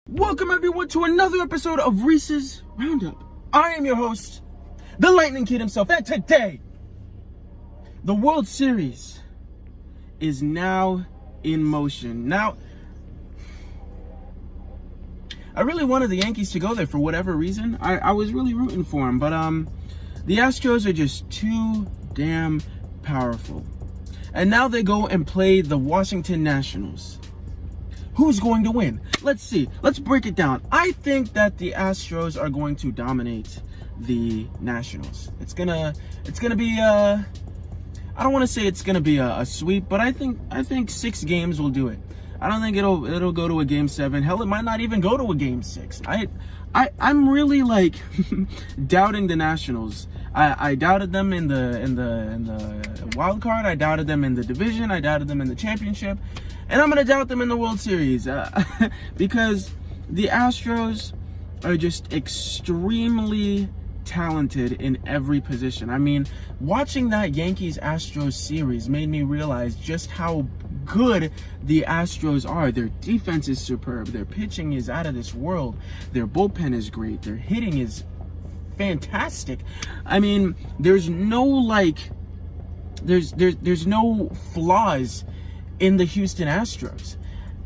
Welcome everyone to another episode of Reese's Roundup. I am your host, the Lightning Kid himself, and today, the World Series is now in motion. Now, I really wanted the Yankees to go there for whatever reason. I was really rooting for them, but the Astros are just too damn powerful. And now they go and play the Washington Nationals. Who's going to win? Let's see. Let's break it down. I think that the Astros are going to dominate the Nationals. It's gonna be I don't want to say it's gonna be a sweep, but I think 6 games will do it. I don't think it'll go to a game 7. Hell, it might not even go to a game 6. I'm really like doubting the Nationals. I doubted them in the wild card. I doubted them in the division. I doubted them in the championship. And I'm going to doubt them in the World Series because the Astros are just extremely talented in every position. I mean, watching that Yankees-Astros series made me realize just how good the Astros are. Their defense is superb. Their pitching is out of this world. Their bullpen is great. Their hitting is fantastic. I mean, there's no there's no flaws in the Houston Astros,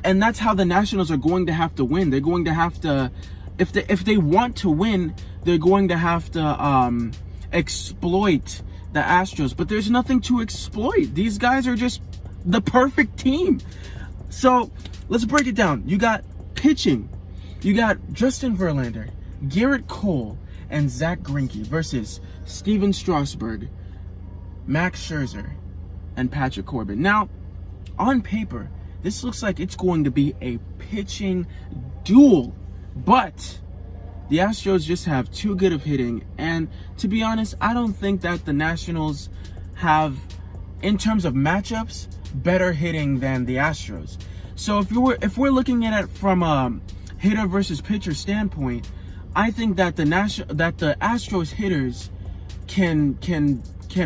and that's how the Nationals are going to have to win. They're going to have to, if they want to win, they're going to have to exploit the Astros. But there's nothing to exploit. These guys are just the perfect team. So let's break it down. You got pitching. You got Justin Verlander, Garrett Cole, and Zach Greinke versus Steven Strasburg, Max Scherzer, and Patrick Corbin. Now, on paper, this looks like it's going to be a pitching duel, but the Astros just have too good of hitting, and to be honest, I don't think that the Nationals have, in terms of matchups, better hitting than the Astros. So if we're looking at it from a hitter versus pitcher standpoint, I think that the Astros hitters can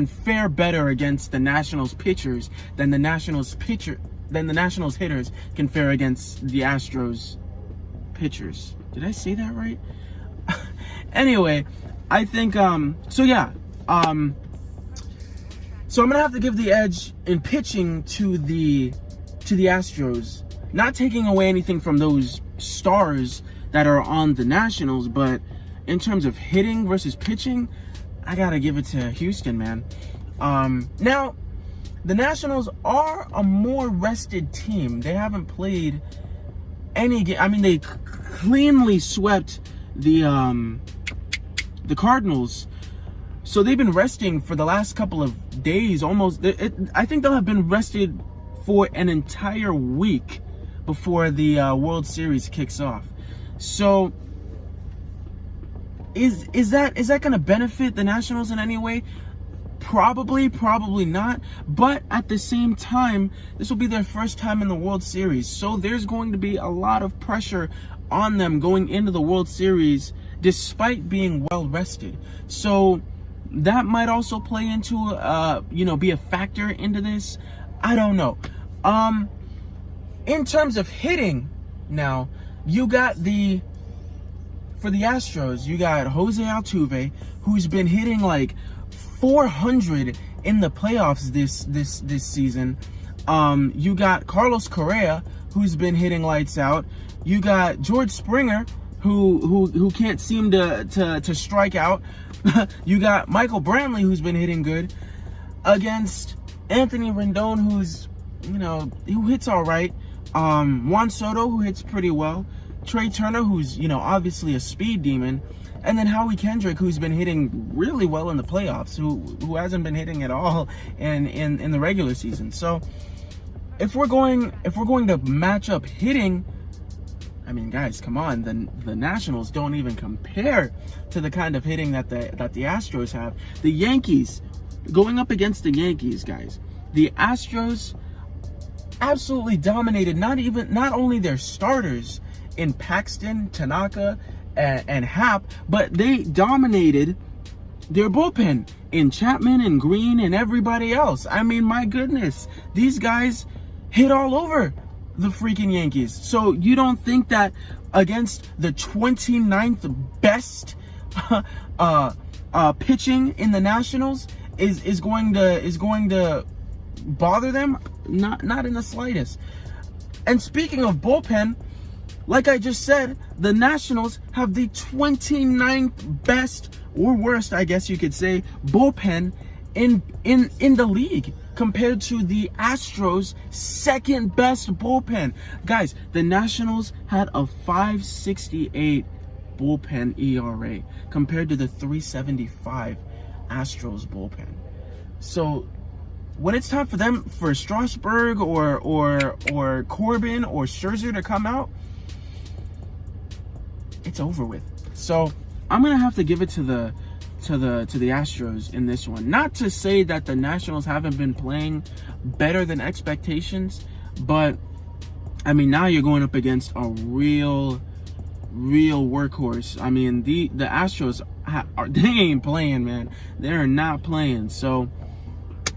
fare better against the Nationals pitchers than the Nationals hitters can fare against the Astros pitchers. Did I say that right? Anyway, I think so I'm gonna have to give the edge in pitching to the Astros, not taking away anything from those stars that are on the Nationals, but in terms of hitting versus pitching, I gotta give it to Houston, man. Now, the Nationals are a more rested team. They haven't played any game. I mean, they cleanly swept the Cardinals. So they've been resting for the last couple of days, almost. I think they'll have been rested for an entire week before the World Series kicks off. So is that going to benefit the Nationals in any way? Probably not. But at the same time, this will be their first time in the World Series. So there's going to be a lot of pressure on them going into the World Series despite being well rested. So that might also play into be a factor into this. I don't know. In terms of hitting now, you got for the Astros, you got Jose Altuve, who's been hitting like 400 in the playoffs this season. You got Carlos Correa, who's been hitting lights out. You got George Springer, who can't seem to strike out. You got Michael Brantley, who's been hitting good, against Anthony Rendon, who hits all right. Juan Soto, who hits pretty well. Trey Turner, who's, obviously a speed demon. And then Howie Kendrick, who's been hitting really well in the playoffs, who hasn't been hitting at all in the regular season. So if we're going to match up hitting, I mean, guys, come on. The Nationals don't even compare to the kind of hitting that the Astros have. The Yankees, going up against the Yankees, guys, the Astros absolutely dominated not only their starters in Paxton, Tanaka, and Happ, but they dominated their bullpen in Chapman and Green and everybody else. I mean, my goodness, these guys hit all over the freaking Yankees. So you don't think that against the 29th best pitching in the Nationals is going to bother them? Not in the slightest. And speaking of bullpen, like I just said, the Nationals have the 29th best, or worst, I guess you could say, bullpen in the league compared to the Astros' second best bullpen. Guys, the Nationals had a 5.68 bullpen ERA compared to the 3.75 Astros bullpen. So when it's time for them, for Strasburg or Corbin or Scherzer to come out, it's over with. So I'm gonna have to give it to the Astros in this one. Not to say that the Nationals haven't been playing better than expectations, but I mean, now you're going up against a real workhorse. I mean, the Astros they ain't playing, man. They're not playing. So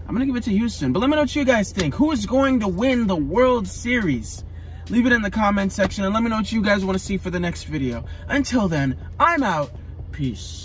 I'm gonna give it to Houston. But let me know what you guys think. Who is going to win the World Series? Leave it in the comment section and let me know what you guys want to see for the next video. Until then, I'm out. Peace.